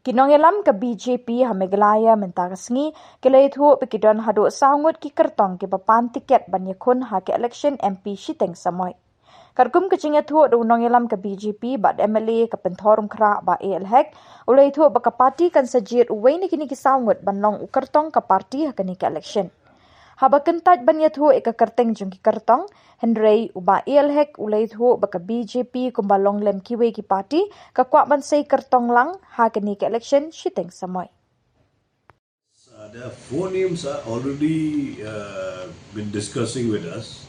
Kinongelam ke BJP ha Meghalaya mentagasngi keleitu pikidon hadu sangut ki Kyrteng ki papan tiket ban Iakhun ha ke Elekshon MP Shiteng Samoi. Karkum kecingnya tu do nongelam ke BJP bad MLA ke pentorum kra ba ALHEC ulai tu ba ke parti kan sajit uwei ni kini ki sangut ban long Kyrteng ke parti ha kini ke election. Haba kentat ban yathu eka Kyrteng jung ki Kyrteng Hendrei uba ALHEC ulai thu ba ke BJP kumbalong lem kiwe ki parti ka kwak ban sei Kyrteng lang ha kini ke election Shiteng Samoi. The four names are already been discussing with us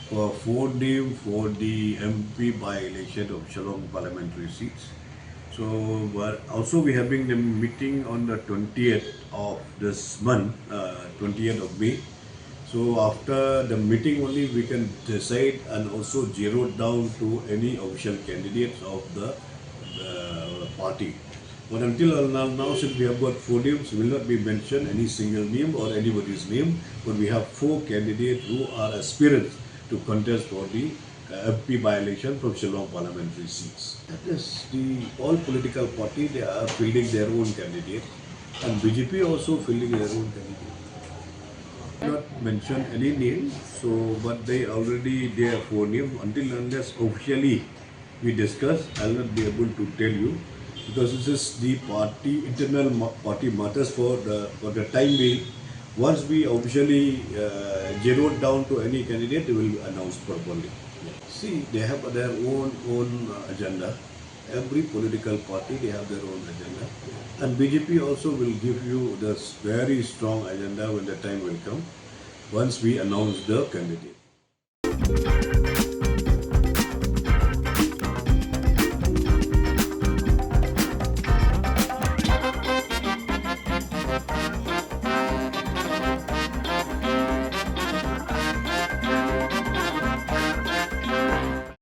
for four names for the MP by-election of Shillong parliamentary seats. So, but also we having the meeting on the 20th of this month, 20th of May. So after the meeting only we can decide and also zero down to any official candidates of the party. But until now, since we have got four names, will not be mentioned any single name or anybody's name, but we have four candidates who are aspirants to contest for the MP by-election from Shillong parliamentary seats. That is all political party, they are fielding their own candidate, and BJP also fielding their own candidate. Not mention any name, so but they have four names. Until unless officially we discuss, I'll not be able to tell you because this is the party internal party matters for the time being. Once we officially zeroed down to any candidate, they will announce properly. See, they have their own agenda. Every political party, they have their own agenda. And BJP also will give you this very strong agenda when the time will come, once we announce the candidate.